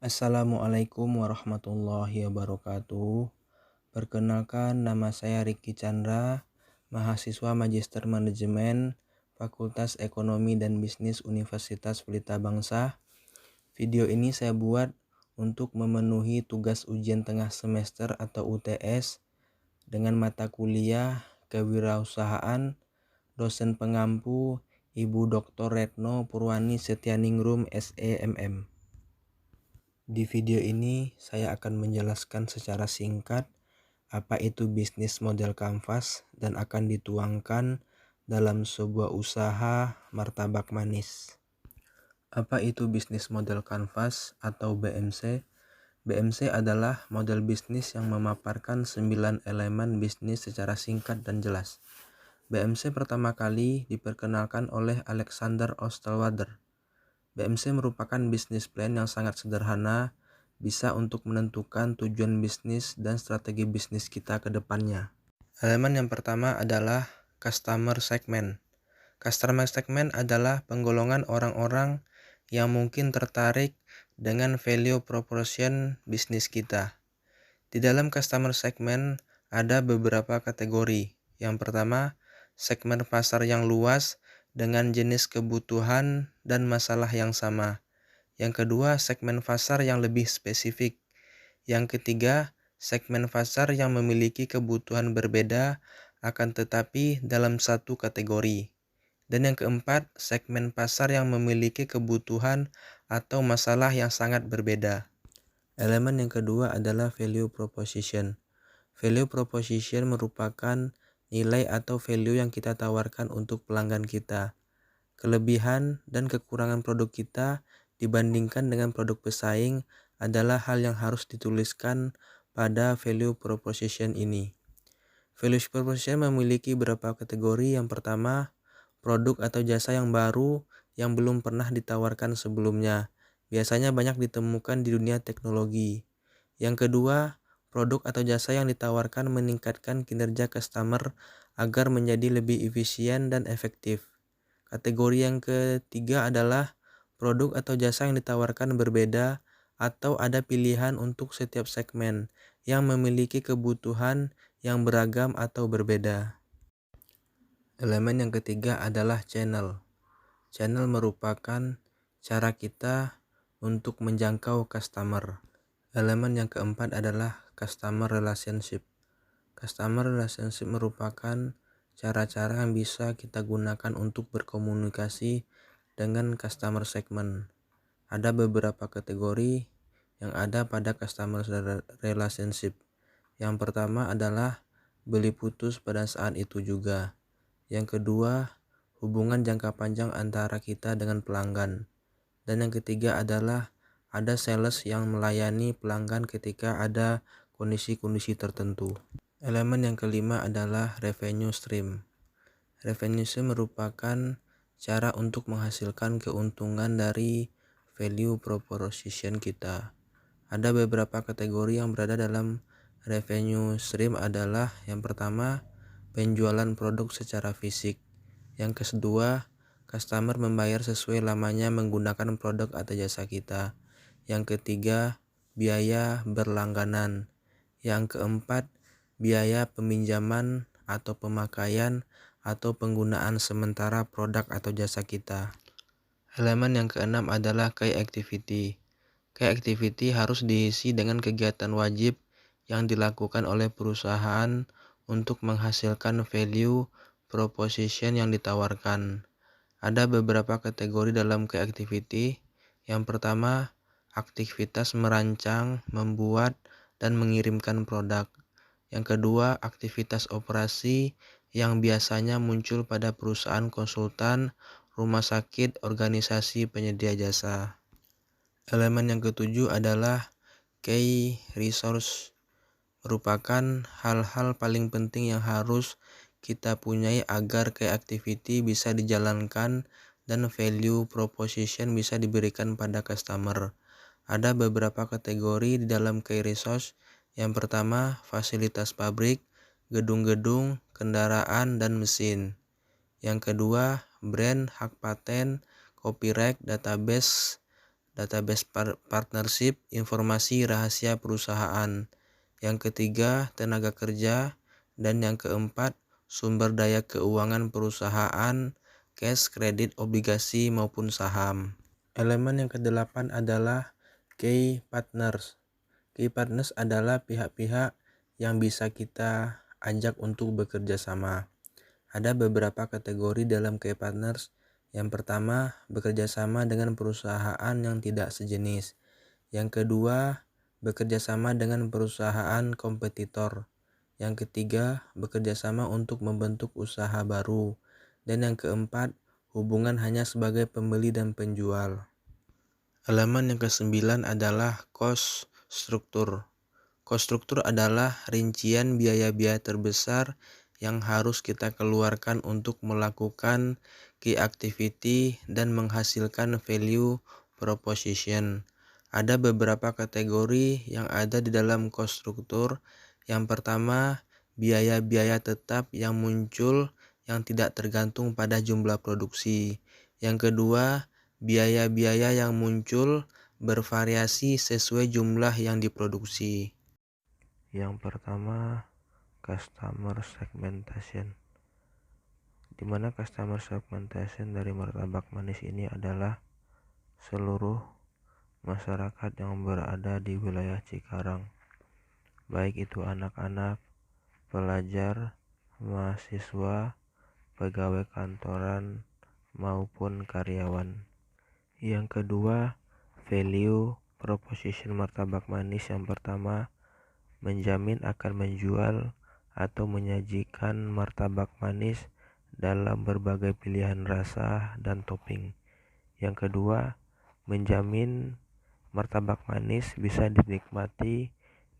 Assalamualaikum warahmatullahi wabarakatuh. Perkenalkan, nama saya Ricky Chandra, mahasiswa Magister Manajemen, Fakultas Ekonomi dan Bisnis Universitas Pelita Bangsa. Video ini saya buat untuk memenuhi tugas ujian tengah semester atau UTS dengan mata kuliah Kewirausahaan, dosen pengampu Ibu Dr. Retno Purwani Setianingrum SEMM. Di video ini saya akan menjelaskan secara singkat apa itu bisnis model kanvas dan akan dituangkan dalam sebuah usaha martabak manis. Apa itu bisnis model kanvas atau BMC? BMC adalah model bisnis yang memaparkan 9 elemen bisnis secara singkat dan jelas. BMC pertama kali diperkenalkan oleh Alexander Osterwalder. BMC merupakan bisnis plan yang sangat sederhana, bisa untuk menentukan tujuan bisnis dan strategi bisnis kita ke depannya. Elemen yang pertama adalah customer segment. Customer segment adalah penggolongan orang-orang yang mungkin tertarik dengan value proposition bisnis kita. Di dalam customer segment ada beberapa kategori. Yang pertama, segmen pasar yang luas dengan jenis kebutuhan dan masalah yang sama. Yang kedua, segmen pasar yang lebih spesifik. Yang ketiga, segmen pasar yang memiliki kebutuhan berbeda akan tetapi dalam satu kategori. Dan yang keempat, segmen pasar yang memiliki kebutuhan atau masalah yang sangat berbeda. Elemen yang kedua adalah value proposition. Value proposition merupakan nilai atau value yang kita tawarkan untuk pelanggan kita. Kelebihan dan kekurangan produk kita dibandingkan dengan produk pesaing adalah hal yang harus dituliskan pada value proposition ini. Value proposition memiliki beberapa kategori. Yang pertama, produk atau jasa yang baru yang belum pernah ditawarkan sebelumnya. Biasanya banyak ditemukan di dunia teknologi. Yang kedua, produk atau jasa yang ditawarkan meningkatkan kinerja customer agar menjadi lebih efisien dan efektif. Kategori yang ketiga adalah produk atau jasa yang ditawarkan berbeda atau ada pilihan untuk setiap segmen yang memiliki kebutuhan yang beragam atau berbeda. Elemen yang ketiga adalah channel. Channel merupakan cara kita untuk menjangkau customer. Elemen yang keempat adalah customer relationship. Customer relationship merupakan cara-cara yang bisa kita gunakan untuk berkomunikasi dengan customer segment. Ada beberapa kategori yang ada pada customer relationship. Yang pertama adalah beli putus pada saat itu juga. Yang kedua, hubungan jangka panjang antara kita dengan pelanggan. Dan yang ketiga adalah ada sales yang melayani pelanggan ketika ada kondisi-kondisi tertentu. Elemen yang kelima adalah revenue stream. Revenue stream merupakan cara untuk menghasilkan keuntungan dari value proposition kita. Ada beberapa kategori yang berada dalam revenue stream adalah yang pertama, penjualan produk secara fisik. Yang kedua, customer membayar sesuai lamanya menggunakan produk atau jasa kita. Yang ketiga, biaya berlangganan. Yang keempat, biaya peminjaman atau pemakaian atau penggunaan sementara produk atau jasa kita. Elemen yang keenam adalah key activity. Key activity harus diisi dengan kegiatan wajib yang dilakukan oleh perusahaan untuk menghasilkan value proposition yang ditawarkan. Ada beberapa kategori dalam key activity. Yang pertama, aktivitas merancang, membuat, dan mengirimkan produk. Yang kedua, aktivitas operasi yang biasanya muncul pada perusahaan konsultan, rumah sakit, organisasi penyedia jasa. Elemen yang ketujuh adalah key resource, merupakan hal-hal paling penting yang harus kita punyai agar key activity bisa dijalankan dan value proposition bisa diberikan pada customer. Ada beberapa kategori di dalam key resource. Yang pertama, fasilitas pabrik, gedung-gedung, kendaraan, dan mesin. Yang kedua, brand, hak paten, copyright, database, database partnership, informasi rahasia perusahaan. Yang ketiga, tenaga kerja. Dan yang keempat, sumber daya keuangan perusahaan, cash, kredit, obligasi, maupun saham. Elemen yang kedelapan adalah key partners. Key partners adalah pihak-pihak yang bisa kita ajak untuk bekerja sama. Ada beberapa kategori dalam key partners. Yang pertama, bekerja sama dengan perusahaan yang tidak sejenis. Yang kedua, bekerja sama dengan perusahaan kompetitor. Yang ketiga, bekerja sama untuk membentuk usaha baru. Dan yang keempat, hubungan hanya sebagai pembeli dan penjual. Elemen yang kesembilan adalah cost struktur. Cost struktur adalah rincian biaya-biaya terbesar yang harus kita keluarkan untuk melakukan key activity dan menghasilkan value proposition. Ada beberapa kategori yang ada di dalam cost struktur. Yang pertama, biaya-biaya tetap yang muncul yang tidak tergantung pada jumlah produksi. Yang kedua, biaya-biaya yang muncul bervariasi sesuai jumlah yang diproduksi. Yang pertama, customer segmentation. Di mana customer segmentation dari martabak manis ini adalah seluruh masyarakat yang berada di wilayah Cikarang, baik itu anak-anak, pelajar, mahasiswa, pegawai kantoran, maupun karyawan. Yang kedua, value proposition martabak manis. Yang pertama, menjamin akan menjual atau menyajikan martabak manis dalam berbagai pilihan rasa dan topping. Yang kedua, menjamin martabak manis bisa dinikmati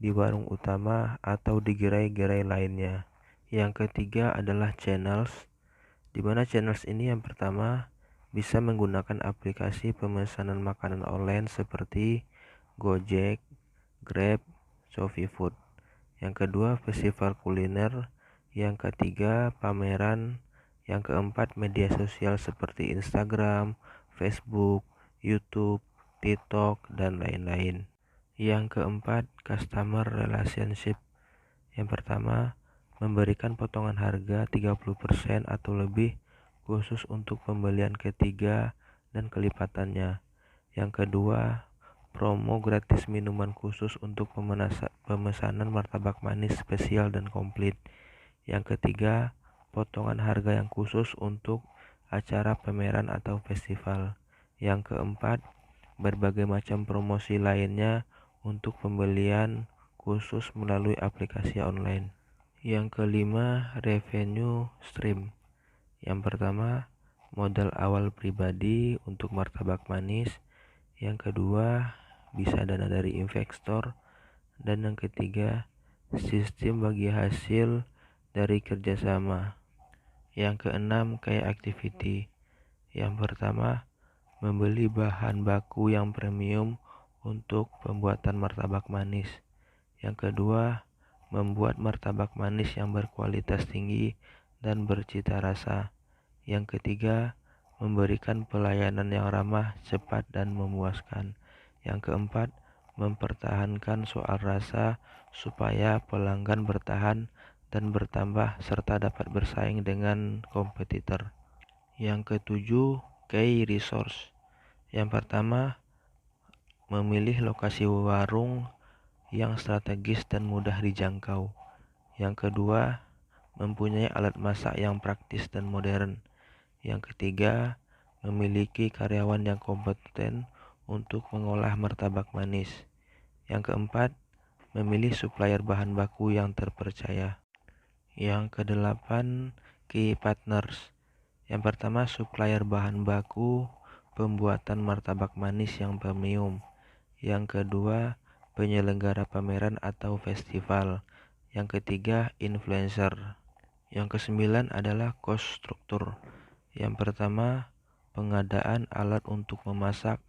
di warung utama atau di gerai-gerai lainnya. Yang ketiga adalah channels, di mana channels ini yang pertama bisa menggunakan aplikasi pemesanan makanan online seperti Gojek, Grab, Shopee Food. Yang kedua, festival kuliner. Yang ketiga, pameran. Yang keempat, media sosial seperti Instagram, Facebook, YouTube, TikTok, dan lain-lain. Yang keempat, customer relationship. Yang pertama, memberikan potongan harga 30% atau lebih khusus untuk pembelian ketiga dan kelipatannya. Yang kedua, promo gratis minuman khusus untuk pemesanan martabak manis spesial dan komplit. Yang ketiga, potongan harga yang khusus untuk acara pameran atau festival. Yang keempat, berbagai macam promosi lainnya untuk pembelian khusus melalui aplikasi online. Yang kelima, revenue stream. Yang pertama, modal awal pribadi untuk martabak manis. Yang kedua, bisa dana dari investor. Dan yang ketiga, sistem bagi hasil dari kerjasama. Yang keenam, kayak activity. Yang pertama, membeli bahan baku yang premium untuk pembuatan martabak manis. Yang kedua, membuat martabak manis yang berkualitas tinggi dan bercita rasa. Yang ketiga, memberikan pelayanan yang ramah, cepat, dan memuaskan. Yang keempat, mempertahankan soal rasa supaya pelanggan bertahan dan bertambah serta dapat bersaing dengan kompetitor. Yang ketujuh, key resource. Yang pertama, memilih lokasi warung yang strategis dan mudah dijangkau. Yang kedua, mempunyai alat masak yang praktis dan modern. Yang ketiga, memiliki karyawan yang kompeten untuk mengolah martabak manis. Yang keempat, memilih supplier bahan baku yang terpercaya. Yang kedelapan, key partners. Yang pertama, supplier bahan baku pembuatan martabak manis yang premium. Yang kedua, penyelenggara pameran atau festival. Yang ketiga, influencer. Yang kesembilan adalah cost struktur. Yang pertama, pengadaan alat untuk memasak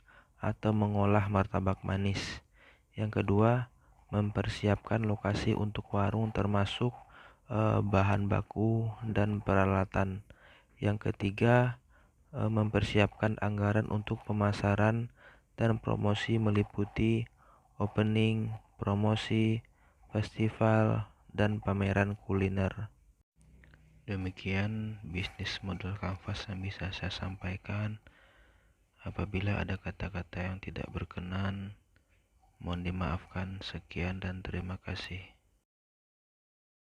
atau mengolah martabak manis. Yang kedua, mempersiapkan lokasi untuk warung termasuk bahan baku dan peralatan. Yang ketiga, mempersiapkan anggaran untuk pemasaran dan promosi meliputi opening, promosi, festival, dan pameran kuliner. Demikian bisnis model kanvas yang bisa saya sampaikan. Apabila ada kata-kata yang tidak berkenan, mohon dimaafkan. Sekian dan terima kasih.